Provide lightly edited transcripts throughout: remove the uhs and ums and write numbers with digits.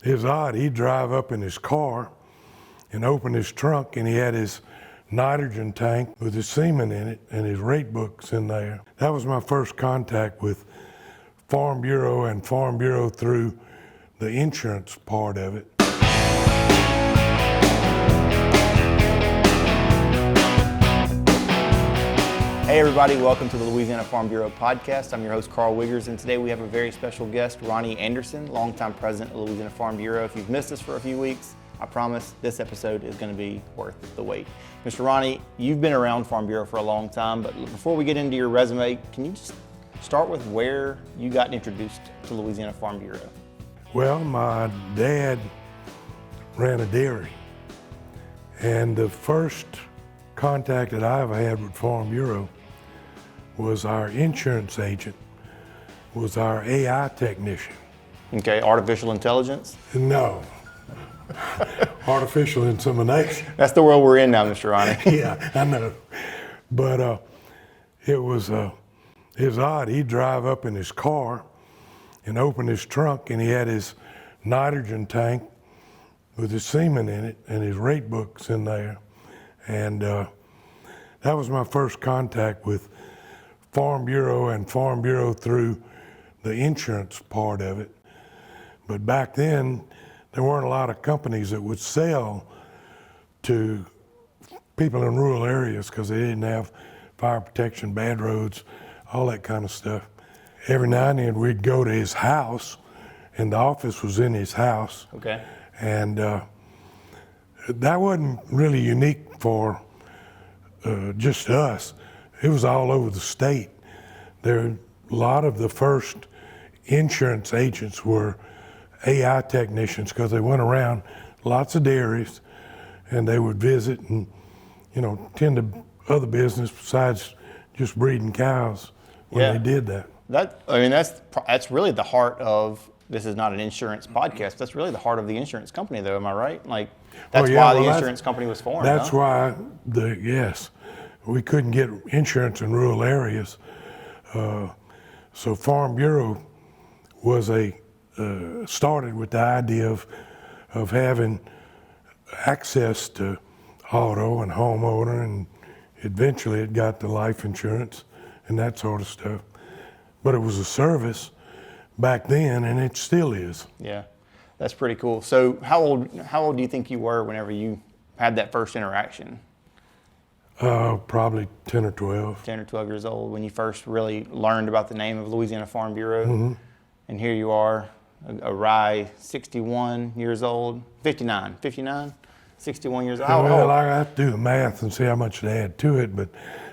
It was odd. He'd drive up in his car and open his trunk, and he had his nitrogen tank with his semen in it and his rate books in there. That was my first contact with Farm Bureau and Farm Bureau through the insurance part of it. Hey everybody, welcome to the Louisiana Farm Bureau podcast. I'm your host, Carl Wiggers, and today we have a very special guest, Ronnie Anderson, longtime president of the Louisiana Farm Bureau. If you've missed us for a few weeks, I promise this episode is going to be worth the wait. Mr. Ronnie, you've been around Farm Bureau for a long time, but before we get into your resume, can you just start with where you got introduced to Louisiana Farm Bureau? Well, my dad ran a dairy, and the first contact that I ever had with Farm Bureau was our insurance agent, was our AI technician. Okay, artificial intelligence? No, artificial insemination. That's the world we're in now, Mr. Ronnie. Yeah, I know. But it was odd. He'd drive up in his car and open his trunk, and he had his nitrogen tank with his semen in it and his rate books in there. And that was my first contact with Farm Bureau and Farm Bureau through the insurance part of it. But back then, there weren't a lot of companies that would sell to people in rural areas because they didn't have fire protection, bad roads, all that kind of stuff. Every now and then we'd go to his house, and the office was in his house. Okay. And that wasn't really unique for just us. It was all over the state. A lot of the first insurance agents were AI technicians because they went around lots of dairies and they would visit and, tend to other business besides just breeding cows when they did that. That's really the heart of, this is not an insurance podcast, that's really the heart of the insurance company though, am I right? That's why the insurance company was formed. That's why we couldn't get insurance in rural areas. So Farm Bureau was started with the idea of having access to auto and homeowner, and eventually it got to life insurance and that sort of stuff. But it was a service back then, and it still is. Yeah, that's pretty cool. So how old do you think you were whenever you had that first interaction? Probably 10 or 12. 10 or 12 years old when you first really learned about the name of Louisiana Farm Bureau. Mm-hmm. And here you are, a wry 61 years old, 59, 61 years old. Well, I have to do the math and see how much they add to it, but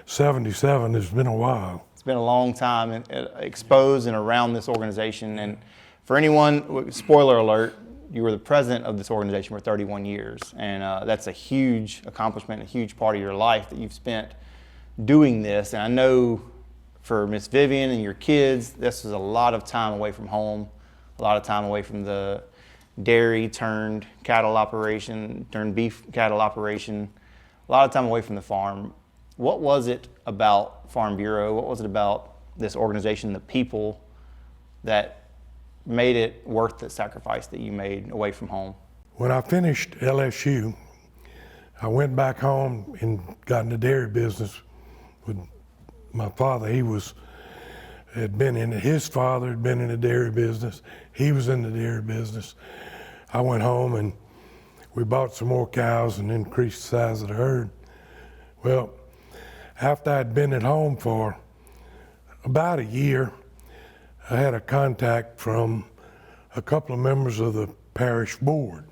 77 has been a while. It's been a long time exposed and around this organization. And for anyone, spoiler alert, you were the president of this organization for 31 years. And that's a huge accomplishment, a huge part of your life that you've spent doing this. And I know for Miss Vivian and your kids, this is a lot of time away from home, a lot of time away from the dairy turned cattle operation, turned beef cattle operation, a lot of time away from the farm. What was it about Farm Bureau? What was it about this organization, the people, that made it worth the sacrifice that you made away from home? When I finished LSU, I went back home and got in the dairy business with my father. His father had been in the dairy business. He was in the dairy business. I went home and we bought some more cows and increased the size of the herd. Well, after I'd been at home for about a year, I had a contact from a couple of members of the parish board.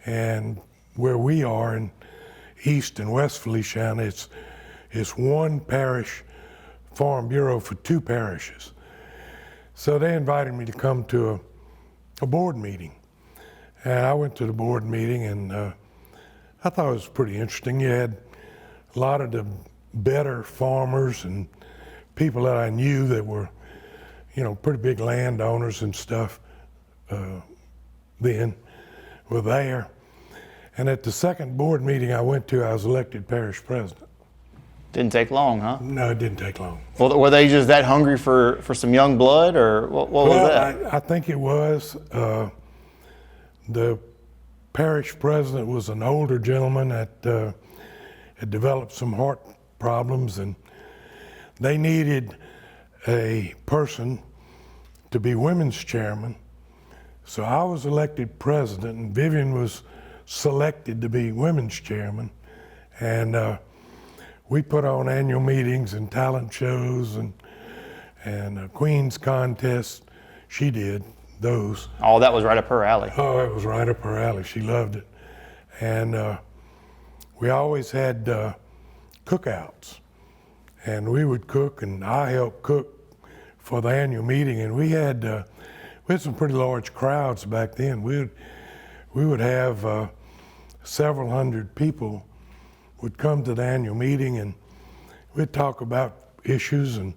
And where we are in East and West Feliciana, it's one parish Farm Bureau for two parishes. So they invited me to come to a board meeting. And I went to the board meeting, and I thought it was pretty interesting. You had a lot of the better farmers and people that I knew that were pretty big landowners and stuff then were there. And at the second board meeting I went to, I was elected parish president. Didn't take long, huh? No, it didn't take long. Well, were they just that hungry for some young blood, or what was that? I think it was. The parish president was an older gentleman that had developed some heart problems, and they needed a person to be women's chairman. So I was elected president, and Vivian was selected to be women's chairman. And we put on annual meetings and talent shows and Queen's contests. She did those. All that was right up her alley. Oh, it was right up her alley. She loved it. And we always had cookouts. And we would cook, and I helped cook for the annual meeting. And we had some pretty large crowds back then. We would have several hundred people would come to the annual meeting, and we'd talk about issues and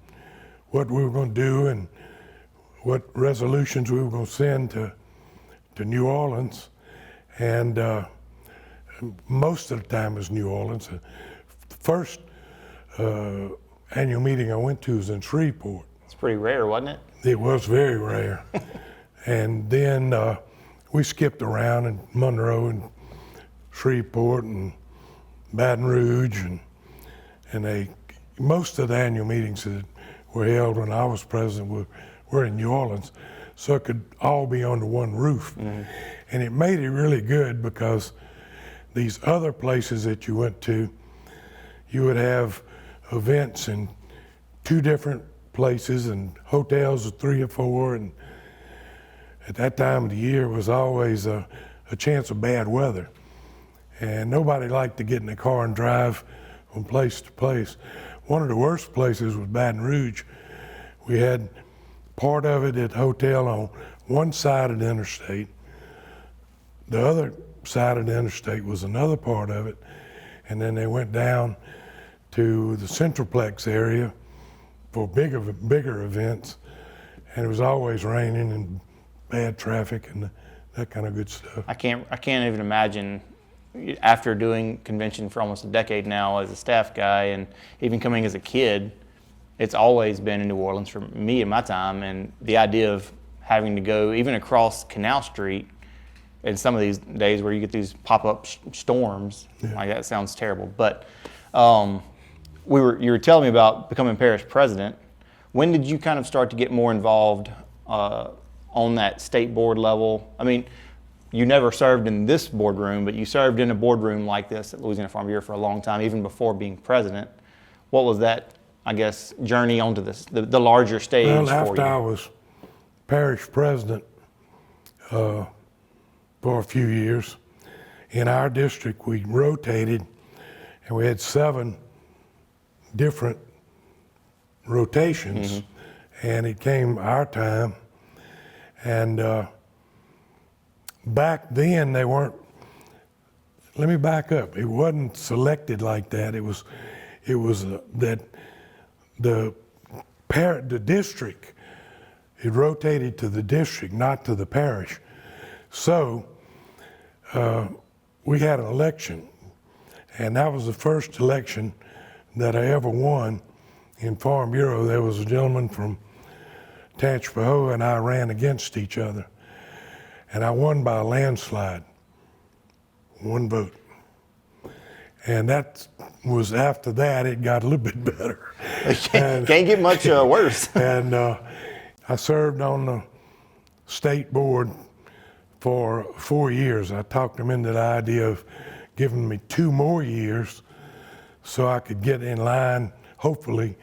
what we were going to do and what resolutions we were going to send to New Orleans. And most of the time it was New Orleans. The first annual meeting I went to was in Shreveport. It's pretty rare, wasn't it? It was very rare. And then we skipped around in Monroe and Shreveport and Baton Rouge, and most of the annual meetings that were held when I was president were in New Orleans, so it could all be under one roof. Mm-hmm. And it made it really good because these other places that you went to, you would have events in 2 different places and hotels of 3 or 4, and at that time of the year was always a chance of bad weather. And nobody liked to get in the car and drive from place to place. One of the worst places was Baton Rouge. We had part of it at the hotel on one side of the interstate. The other side of the interstate was another part of it. And then they went down to the Centralplex area for bigger events. And it was always raining and bad traffic and that kind of good stuff. I can't even imagine, after doing convention for almost a decade now as a staff guy, and even coming as a kid, it's always been in New Orleans for me in my time. And the idea of having to go even across Canal Street in some of these days where you get these pop-up storms, like that sounds terrible. But you were telling me about becoming parish president. When did you kind of start to get more involved on that state board level? I mean, you never served in this boardroom, but you served in a boardroom like this at Louisiana Farm Bureau for a long time, even before being president. What was that, I guess, journey onto the larger stage for you? Well, after I was parish president for a few years, in our district we rotated, and we had 7 different rotations, and it came our time. And back then they weren't, let me back up, it wasn't selected like that. It was that the district, it rotated to the district, not to the parish. So we had an election, and that was the first election that I ever won in Farm Bureau. There was a gentleman from Tangipahoa and I ran against each other, and I won by a landslide, 1 vote. And that was, after that, it got a little bit better. Can't get much worse. And I served on the state board for 4 years. I talked them into the idea of giving me 2 more years so I could get in line, hopefully,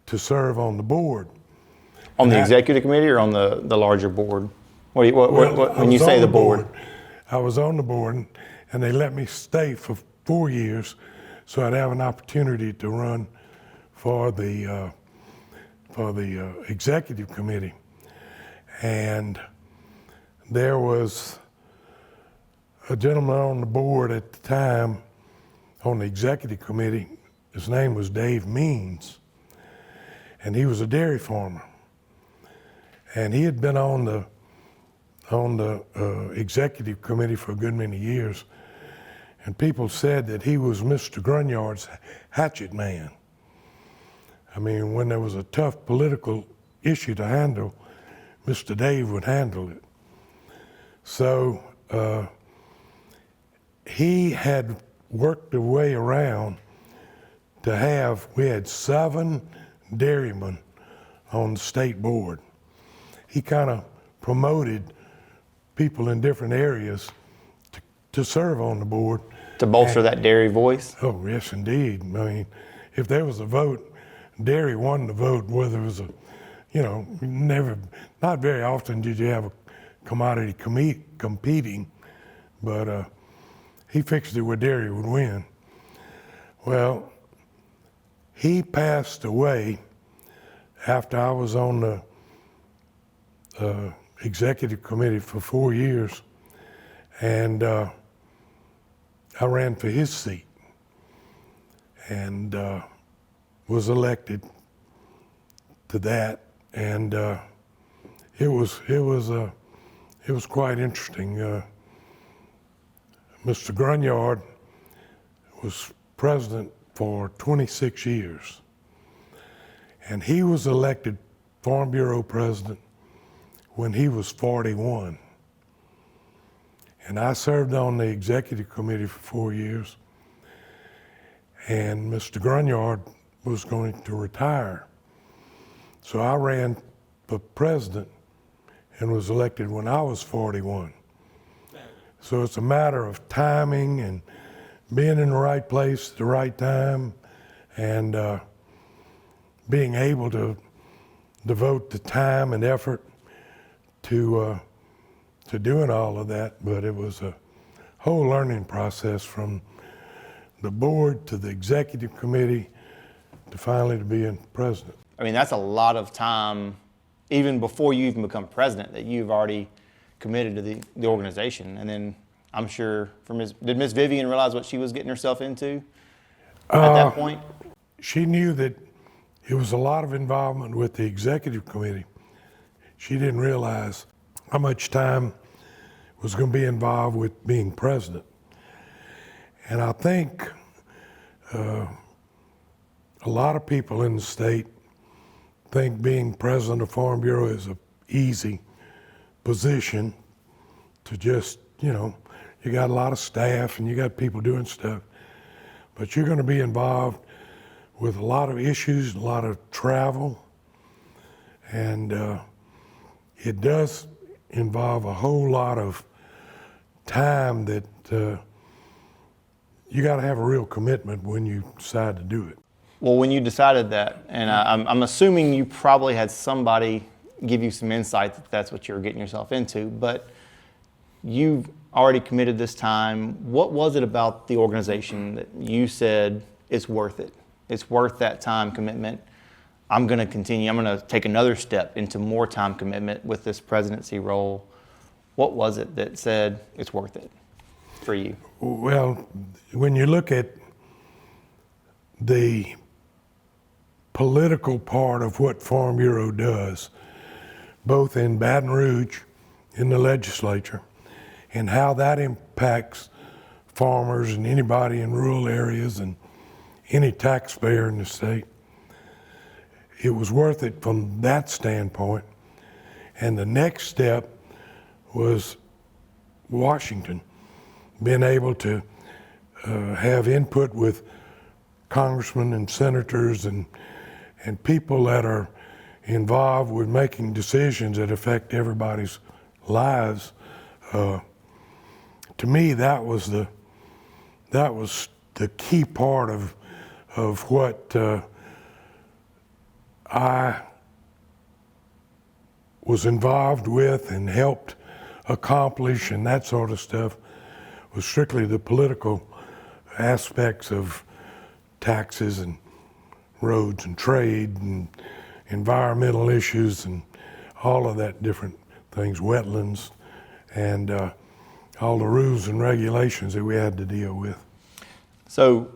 to serve on the board. On the executive committee or on the larger board? When you say the board? I was on the board, and they let me stay for 4 years so I'd have an opportunity to run for the executive committee. And there was a gentleman on the board at the time on the executive committee. His name was Dave Means, and he was a dairy farmer. And he had been on the executive committee for a good many years, and people said that he was Mr. Grunyard's hatchet man. I mean, when there was a tough political issue to handle, Mr. Dave would handle it. So he had worked the way around we had 7 dairymen on the state board. He kind of promoted people in different areas to serve on the board. To bolster that dairy voice? Oh, yes, indeed. I mean, if there was a vote, dairy won the vote, whether it was not very often did you have a commodity competing, but he fixed it where dairy would win. Well, he passed away after I was on the executive committee for 4 years, and I ran for his seat and was elected to that, and it was quite interesting. Mr. Grunyard was president for 26 years, and he was elected Farm Bureau president when he was 41. And I served on the executive committee for 4 years, and Mr. Grunyard was going to retire. So I ran for president and was elected when I was 41. So it's a matter of timing and being in the right place at the right time, and being able to devote the time and effort to doing all of that. But it was a whole learning process from the board to the executive committee to finally to being president. I mean, that's a lot of time, even before you even become president, that you've already committed to the organization. And then I'm sure did Miss Vivian realize what she was getting herself into at that point? She knew that it was a lot of involvement with the executive committee. She didn't realize how much time was going to be involved with being president. And I think a lot of people in the state think being president of Farm Bureau is an easy position to just, you got a lot of staff and you got people doing stuff, but you're going to be involved with a lot of issues, a lot of travel, and it does involve a whole lot of time that you got to have a real commitment when you decide to do it. Well, when you decided that, and I'm assuming you probably had somebody give you some insight that that's what you were getting yourself into, but you've already committed this time. What was it about the organization that you said it's worth it? It's worth that time commitment. I'm going to continue. I'm going to take another step into more time commitment with this presidency role. What was it that said it's worth it for you? Well, when you look at the political part of what Farm Bureau does, both in Baton Rouge, in the legislature, and how that impacts farmers and anybody in rural areas and any taxpayer in the state, it was worth it from that standpoint. And the next step was Washington, being able to have input with congressmen and senators and people that are involved with making decisions that affect everybody's lives. To me, that was the key part of what I was involved with and helped accomplish, and that sort of stuff was strictly the political aspects of taxes and roads and trade and environmental issues and all of that different things, wetlands, and all the rules and regulations that we had to deal with. So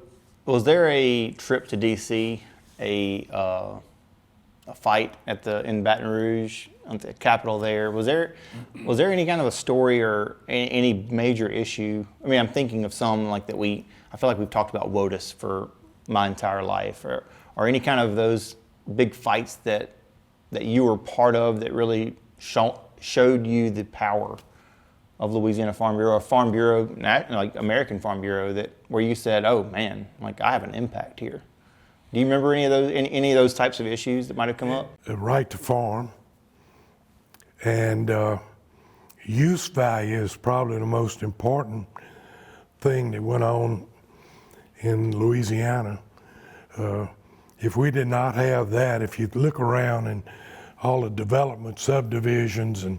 was there a trip to D.C., a fight in Baton Rouge, at the Capitol there? Was there any kind of a story or any major issue? I mean, I'm thinking of some like that I feel like we've talked about WOTUS for my entire life, or any kind of those big fights that you were part of that really showed you the power of Louisiana Farm Bureau, or Farm Bureau, like American Farm Bureau, that where you said, "Oh man, like I have an impact here"? Do you remember any of those types of issues that might have come up? The right to farm and use value is probably the most important thing that went on in Louisiana. If we did not have that, if you look around and all the development, subdivisions, and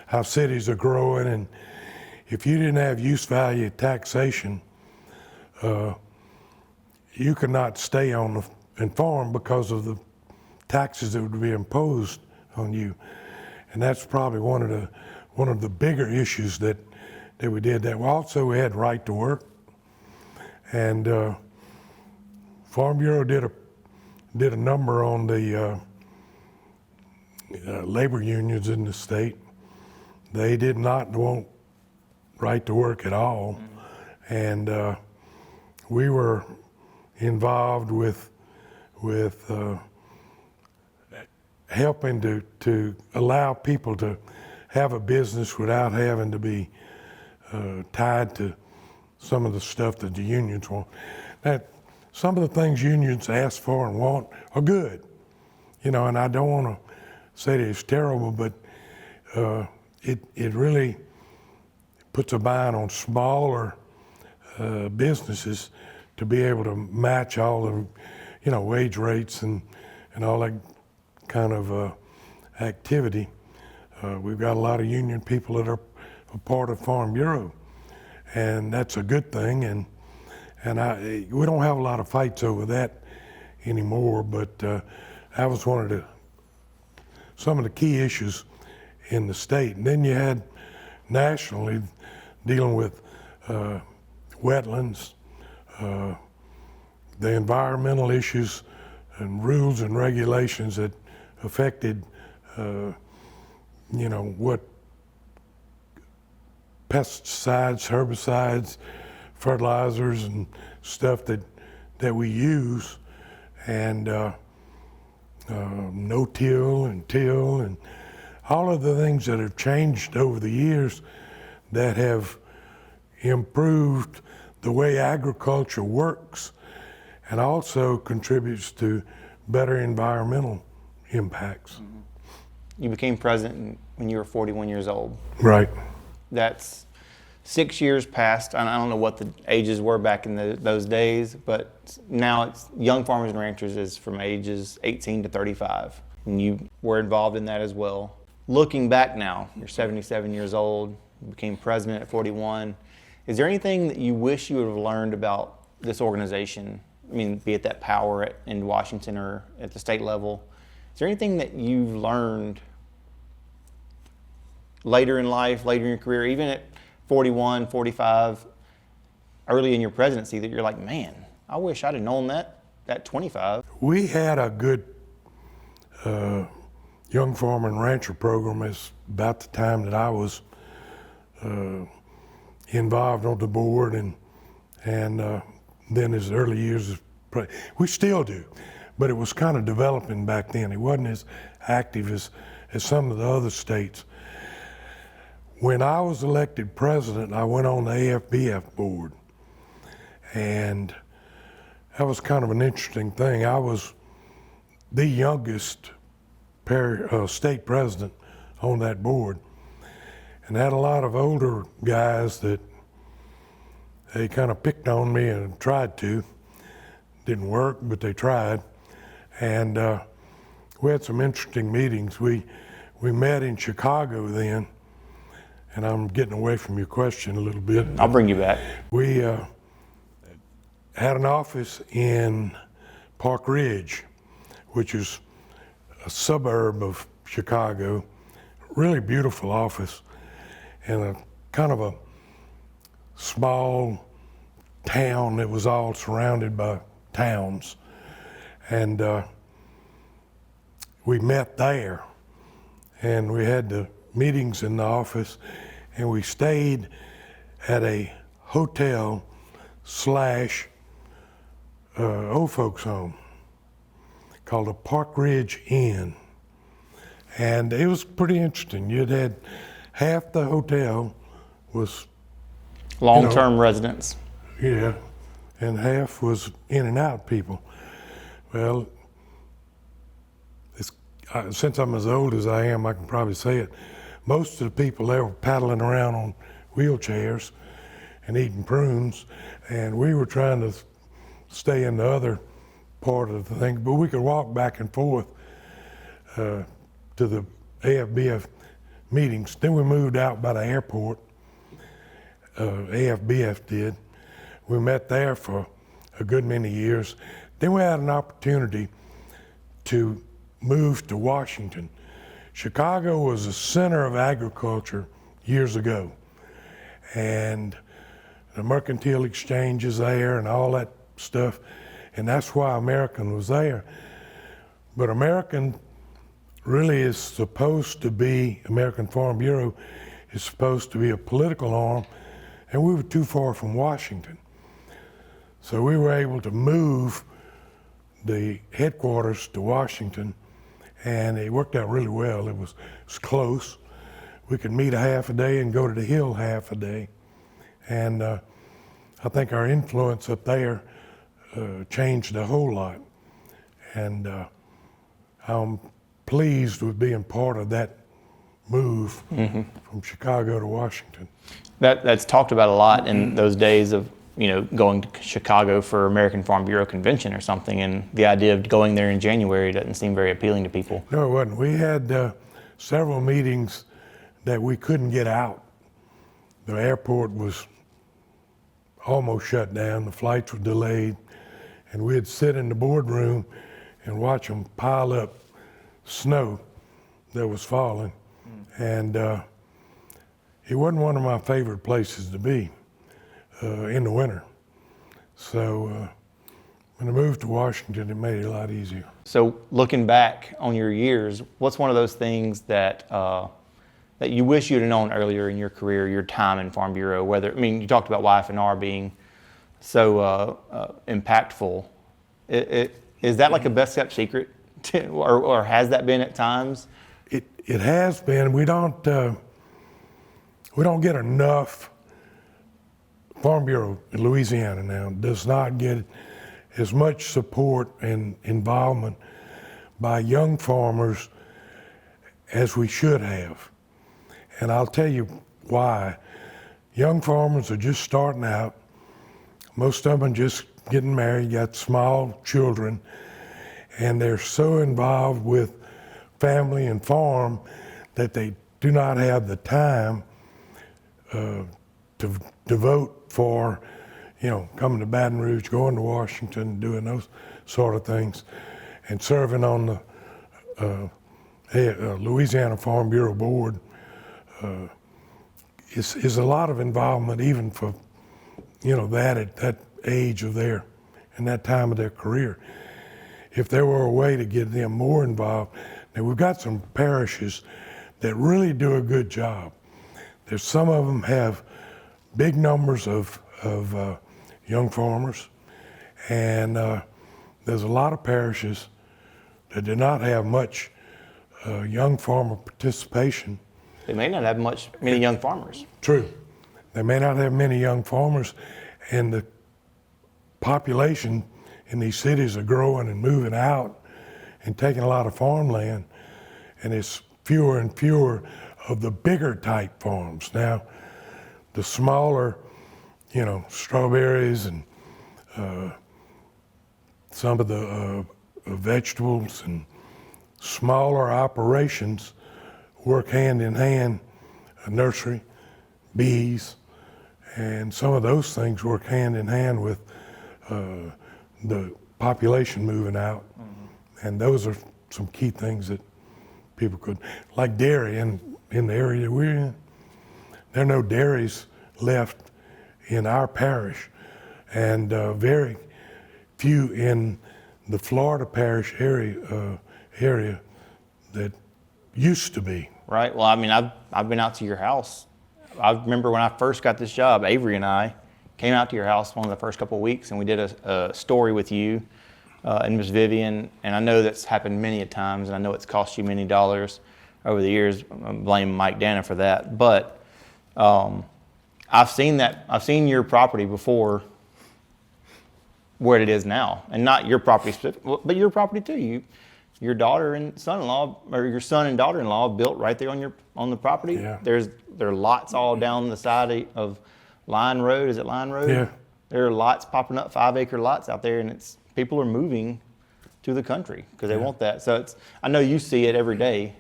how cities are growing, and if you didn't have use value taxation, you could not stay on and farm because of the taxes that would be imposed on you. And that's probably one of the bigger issues that we did. That also we had right to work, and Farm Bureau did a number on the labor unions in the state. They did not want right to work at all, and we were involved with helping to allow people to have a business without having to be tied to some of the stuff that the unions want. That some of the things unions ask for and want are good, and I don't want to say that it's terrible, but it really puts a bind on smaller businesses to be able to match all the, wage rates and all that kind of activity. We've got a lot of union people that are a part of Farm Bureau, and that's a good thing. And we don't have a lot of fights over that anymore, but that was one of some of the key issues in the state. And then you had nationally dealing with wetlands, the environmental issues and rules and regulations that affected, what pesticides, herbicides, fertilizers, and stuff that we use, and no-till and till, and all of the things that have changed over the years that have improved the way agriculture works and also contributes to better environmental impacts. You became president when you were 41 years old. Right. That's 6 years past. I don't know what the ages were back in those days, but now it's Young Farmers and Ranchers is from ages 18 to 35. And you were involved in that as well. Looking back now, you're 77 years old, you became president at 41. Is there anything that you wish you would have learned about this organization? I mean, be it that power in Washington or at the state level. Is there anything that you've learned later in life, later in your career, even at 41, 45, early in your presidency, that you're like, man, I wish I'd have known that at 25? We had a good Young Farmer and Rancher program as about the time that I was involved on the board, and then his early years, we still do, but it was kind of developing back then. It wasn't as active as some of the other states. When I was elected president, I went on the AFBF board, and that was kind of an interesting thing. I was the youngest state president on that board, and had a lot of older guys that they kind of picked on me and tried to. Didn't work, but they tried. And we had some interesting meetings. We met in Chicago then, and I'm getting away from your question a little bit. I'll bring you back. We had an office in Park Ridge, which is a suburb of Chicago. Really beautiful office, and a kind of a small town that was all surrounded by towns. And we met there, and we had the meetings in the office, and we stayed at a hotel slash old folks home called the Park Ridge Inn. And it was pretty interesting. You'd had half the hotel was, Long-term residents. yeah, and half was in and out people. Well, since I'm as old as I am, I can probably say it. Most of the people there were paddling around on wheelchairs and eating prunes, and we were trying to stay in the other part of the thing, but we could walk back and forth to the AFBF meetings. Then we moved out by the airport. AFBF did. We met there for a good many years. Then we had an opportunity to move to Washington. Chicago was the center of agriculture years ago, and the mercantile exchanges there and all that stuff, and that's why American was there. But American really is supposed to be, American Farm Bureau is supposed to be a political arm, and we were too far from Washington. So we were able to move the headquarters to Washington, and it worked out really well. It was close. We could meet a half a day and go to the Hill half a day. And I think our influence up there changed a whole lot. And I'm pleased with being part of that move from Chicago to Washington. That's talked about a lot in those days of, going to Chicago for American Farm Bureau convention or something, and the idea of going there in January doesn't seem very appealing to people. No, it wasn't. We had several meetings that we couldn't get out. The airport was almost shut down, the flights were delayed, and we'd sit in the boardroom and watch them pile up snow that was falling. And it wasn't one of my favorite places to be in the winter. So when I moved to Washington, it made it a lot easier. So looking back on your years, what's one of those things that that you wish you'd have known earlier in your career, your time in Farm Bureau? You talked about YF&R being so impactful. Is that like a best kept secret, or has that been at times? It has been. We don't get enough. Farm Bureau in Louisiana now does not get as much support and involvement by young farmers as we should have. And I'll tell you why. Young farmers are just starting out. Most of them are just getting married, got small children, and they're so involved with family and farm that they do not have the time to devote for, coming to Baton Rouge, going to Washington, doing those sort of things, and serving on the Louisiana Farm Bureau Board is a lot of involvement, even for, that at that age of their, and that time of their career. If there were a way to get them more involved, now we've got some parishes that really do a good job. There's some of them have big numbers of young farmers, and there's a lot of parishes that do not have much young farmer participation. They may not have many young farmers. True. They may not have many young farmers, and the population in these cities are growing and moving out and taking a lot of farmland, and it's fewer and fewer of the bigger type farms. Now, the smaller, strawberries and some of the vegetables and smaller operations work hand in hand, a nursery, bees, and some of those things work hand in hand with the population moving out. And those are some key things that people could, like dairy in the area we're in. There are no dairies left in our parish, and very few in the Florida parish area that used to be. Right. Well, I've been out to your house. I remember when I first got this job, Avery and I came out to your house one of the first couple of weeks, and we did a story with you and Miss Vivian. And I know that's happened many a times, and I know it's cost you many dollars over the years. I blame Mike Dana for that. But I've seen that. I've seen your property before where it is now, and not your property, but your property too. Your daughter and son-in-law, or your son and daughter-in-law, built right there on the property. Yeah. There are lots all down the side of Line Road. Is it Line Road? Yeah. There are lots popping up, 5-acre lots out there, and people are moving to the country because they want that. So I know you see it every day.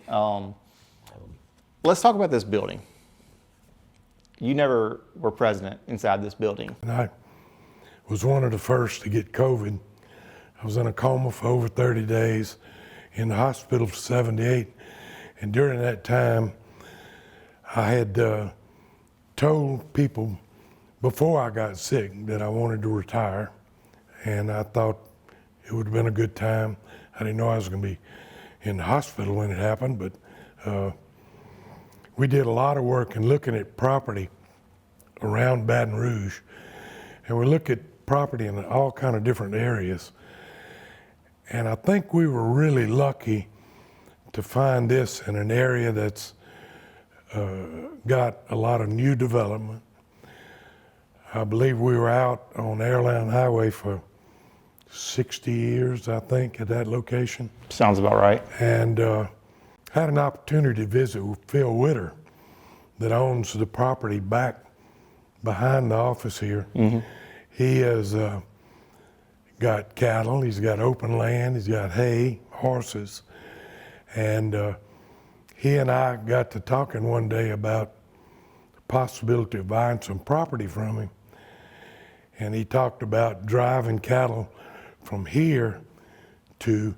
Let's talk about this building. You never were president inside this building. And I was one of the first to get COVID. I was in a coma for over 30 days, in the hospital for 78. And during that time, I had told people before I got sick that I wanted to retire. And I thought it would have been a good time. I didn't know I was going to be in the hospital when it happened, but we did a lot of work in looking at property around Baton Rouge. And we look at property in all kind of different areas. And I think we were really lucky to find this in an area that's got a lot of new development. I believe we were out on Airline Highway for 60 years, I think, at that location. Sounds about right. And had an opportunity to visit with Phil Witter, that owns the property back behind the office here. Mm-hmm. He has got cattle, he's got open land, he's got hay, horses. And he and I got to talking one day about the possibility of buying some property from him. And he talked about driving cattle from here to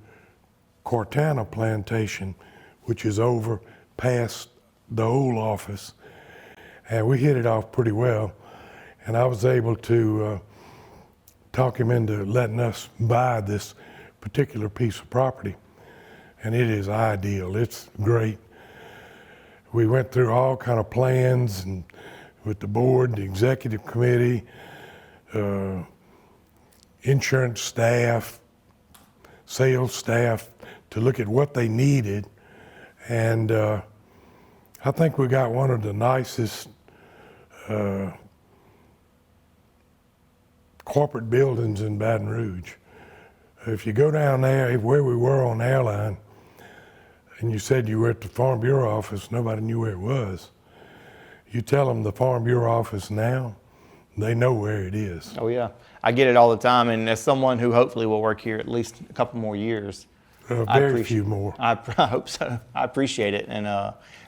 Cortana Plantation, which is over past the old office. And we hit it off pretty well. And I was able to talk him into letting us buy this particular piece of property. And it is ideal, it's great. We went through all kind of plans and with the board, the executive committee, insurance staff, sales staff, to look at what they needed. And I think we got one of the nicest corporate buildings in Baton Rouge. If you go down there, where we were on Airline, and you said you were at the Farm Bureau office, nobody knew where it was. You tell them the Farm Bureau office now, they know where it is. Oh yeah, I get it all the time, and as someone who hopefully will work here at least a couple more years, very few more. I hope so. I appreciate it, and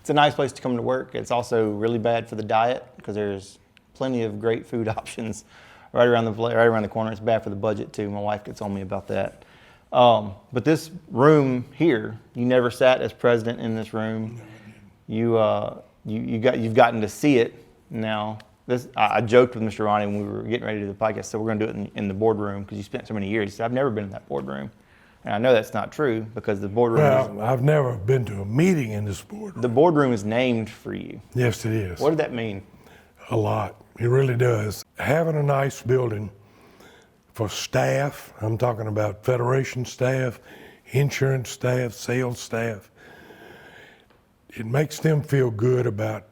it's a nice place to come to work. It's also really bad for the diet because there's plenty of great food options right around the corner. It's bad for the budget too. My wife gets on me about that. But this room here, you never sat as president in this room. You've gotten to see it now. I joked with Mr. Ronnie when we were getting ready to do the podcast. So we're going to do it in the boardroom because you spent so many years. He said, I've never been in that boardroom. And I know that's not true because the boardroom I've never been to a meeting in this boardroom. The boardroom is named for you. Yes, it is. What did that mean? A lot. It really does. Having a nice building for staff, I'm talking about Federation staff, insurance staff, sales staff, it makes them feel good about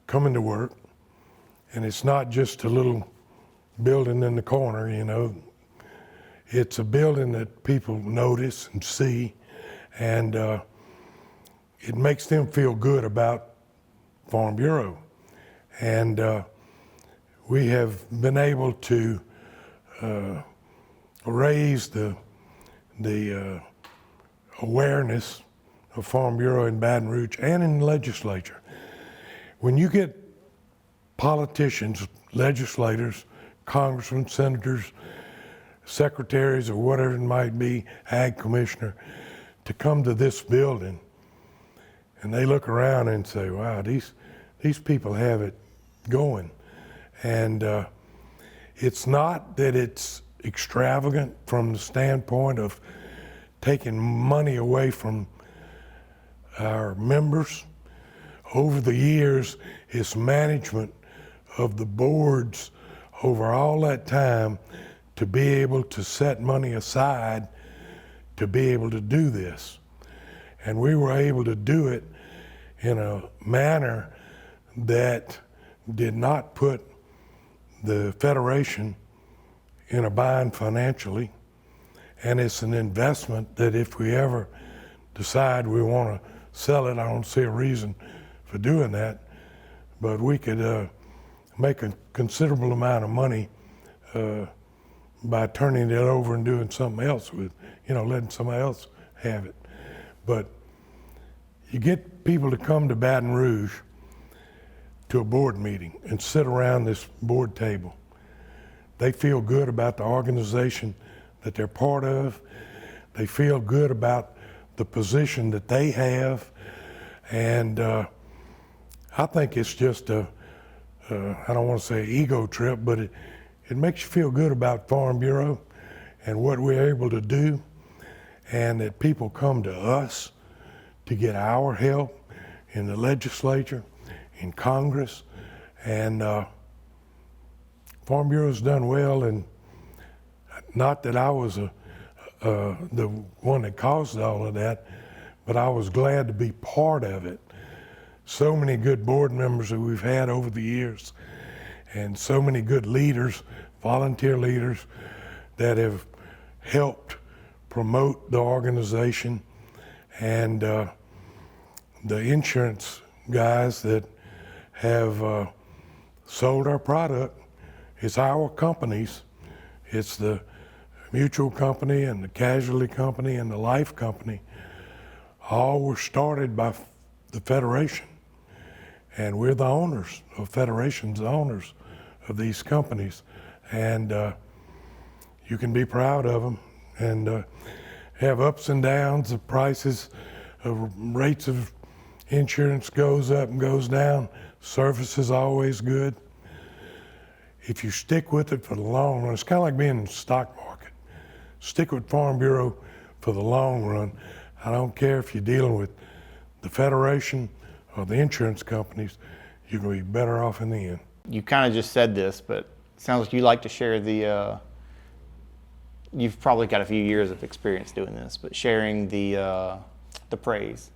coming to work. And it's not just a little building in the corner, you know. It's a building that people notice and see, and it makes them feel good about Farm Bureau. And we have been able to raise the awareness of Farm Bureau in Baton Rouge and in the legislature. When you get politicians, legislators, congressmen, senators, secretaries, or whatever it might be, ag commissioner, to come to this building, and they look around and say, wow, these people have it going. And it's not that it's extravagant from the standpoint of taking money away from our members. Over the years, it's management of the boards over all that time to be able to set money aside to be able to do this. And we were able to do it in a manner that did not put the Federation in a bind financially, and it's an investment that if we ever decide we want to sell it, I don't see a reason for doing that, but we could make a considerable amount of money by turning it over and doing something else with, letting somebody else have it. But you get people to come to Baton Rouge to a board meeting and sit around this board table. They feel good about the organization that they're part of. They feel good about the position that they have. And I think it's just I don't want to say ego trip, but it makes you feel good about Farm Bureau and what we're able to do, and that people come to us to get our help in the legislature, in Congress, and Farm Bureau's done well. And not that I was the one that caused all of that, but I was glad to be part of it. So many good board members that we've had over the years, and so many good leaders, volunteer leaders, that have helped promote the organization, and the insurance guys that have sold our product. It's our companies. It's the mutual company and the casualty company and the life company. All were started by the Federation, and we're the owners of Federation's owners of these companies, and you can be proud of them, and have ups and downs. The prices of rates of insurance goes up and goes down. Service is always good. If you stick with it for the long run, it's kind of like being in the stock market. Stick with Farm Bureau for the long run. I don't care if you're dealing with the Federation or the insurance companies, you're going to be better off in the end. You kind of just said this, but it sounds like you like to share you've probably got a few years of experience doing this, but sharing the praise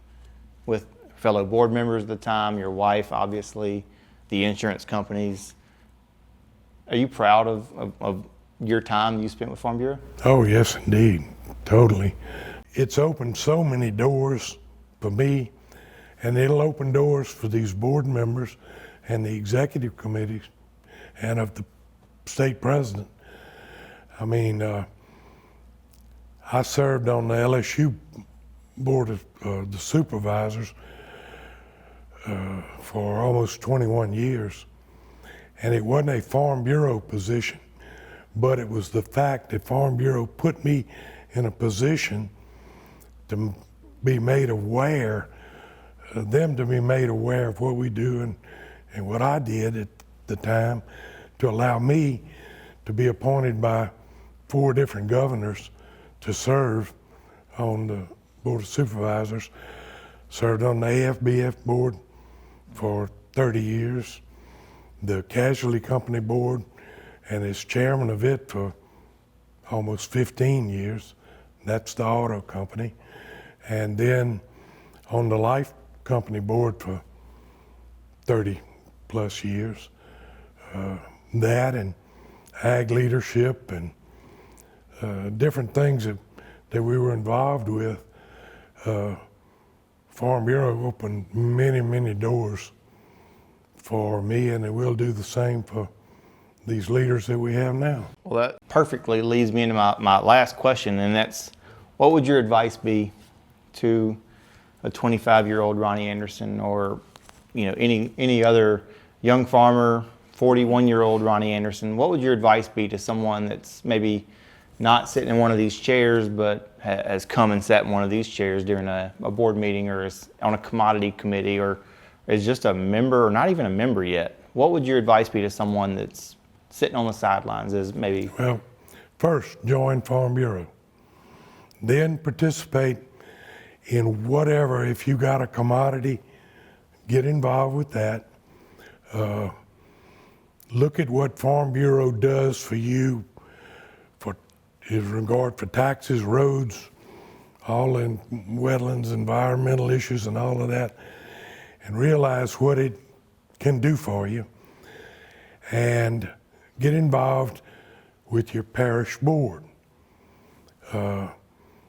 with fellow board members at the time, your wife, obviously, the insurance companies. Are you proud of your time you spent with Farm Bureau? Oh, yes, indeed. Totally. It's opened so many doors for me, and it'll open doors for these board members and the executive committees and of the state president. I mean, I served on the LSU board of the supervisors for almost 21 years. And it wasn't a Farm Bureau position, but it was the fact that Farm Bureau put me in a position to be made aware, them to be made aware of what we do and what I did at the time, to allow me to be appointed by 4 different governors to serve on the Board of Supervisors. Served on the AFBF board for 30 years, the Casualty Company board, and as chairman of it for almost 15 years. That's the auto company. And then on the life company board for 30 plus years. That and ag leadership and different things that we were involved with. Farm Bureau opened many, many doors for me, and it will do the same for these leaders that we have now. Well, that perfectly leads me into my last question, and that's, what would your advice be to a 25-year-old Ronnie Anderson, or any other young farmer, 41-year-old Ronnie Anderson? What would your advice be to someone that's maybe not sitting in one of these chairs, but has come and sat in one of these chairs during a board meeting, or is on a commodity committee, or is just a member, or not even a member yet? What would your advice be to someone that's sitting on the sidelines as maybe? Well, first, join Farm Bureau. Then participate in whatever. If you got a commodity, get involved with that. Look at what Farm Bureau does for you in regard for taxes, roads, all in wetlands, environmental issues and all of that, and realize what it can do for you. and get involved with your parish board.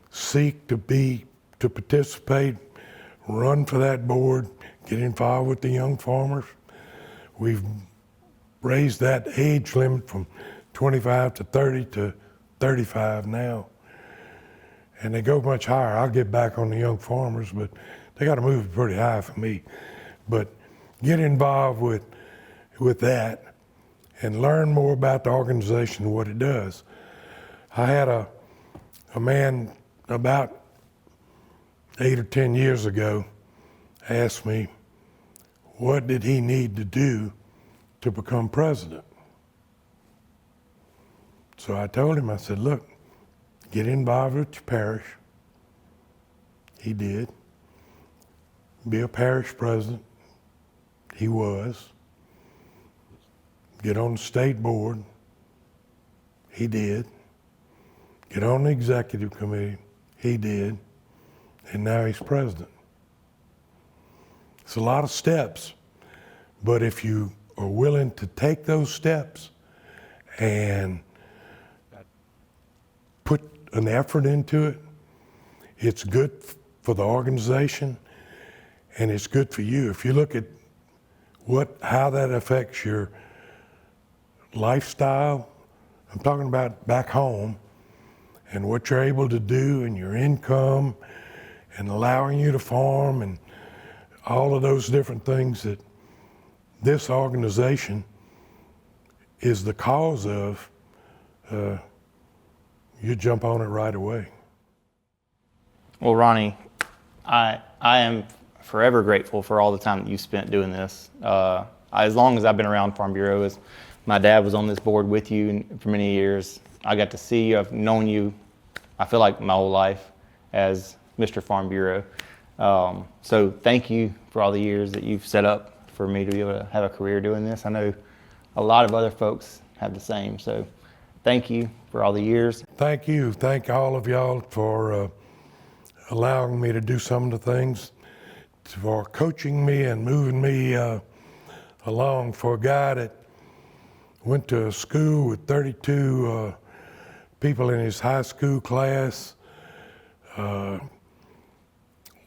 Seek to participate, run for that board, get involved with the young farmers. We've raised that age limit from 25 to 30 to 35 now. And they go much higher. I'll get back on the young farmers, but they got to move it pretty high for me. But get involved with that and learn more about the organization and what it does. I had a man about 8 or 10 years ago ask me, what did he need to do to become president? So I told him, I said, look, get involved with your parish. He did. Be a parish president. He was. Get on the state board. He did. Get on the executive committee. He did. And now he's president. It's a lot of steps, but if you are willing to take those steps and put an effort into it, it's good for the organization and it's good for you. If you look at how that affects your lifestyle, I'm talking about back home, and what you're able to do and your income and allowing you to farm and all of those different things that this organization is the cause of, you jump on it right away. Well, Ronnie, I am forever grateful for all the time that you spent doing this. As long as I've been around Farm Bureau, as my dad was on this board with you for many years, I got to see you. I've known you, I feel like my whole life as Mr. Farm Bureau. So thank you for all the years that you've set up for me to be able to have a career doing this. I know a lot of other folks have the same. So thank you for all the years. Thank you. Thank all of y'all for allowing me to do some of the things, for coaching me and moving me along. For a guy that went to a school with 32 people in his high school class,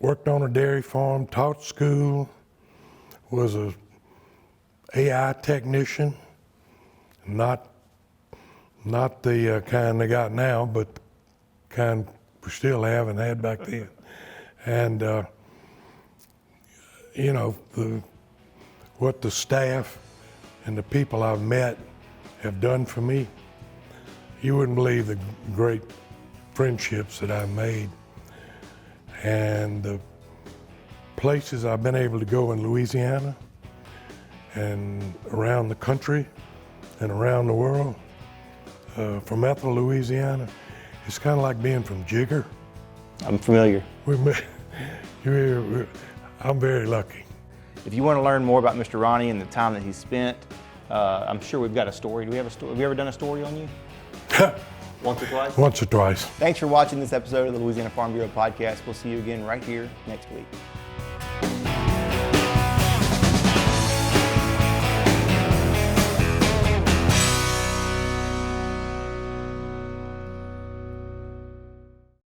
worked on a dairy farm, taught school, was a AI technician, not the kind they got now, but kind we still have and had back then. And what the staff and the people I've met have done for me, you wouldn't believe the great friendships that I've made and the places I've been able to go in Louisiana and around the country and around the world. From Ethel, Louisiana, it's kind of like being from Jigger. I'm familiar. I'm very lucky. If you want to learn more about Mr. Ronnie and the time that he spent, I'm sure we've got a story. Do we have a story? Have you ever done a story on you? Once or twice? Once or twice. Thanks for watching this episode of the Louisiana Farm Bureau podcast. We'll see you again right here next week.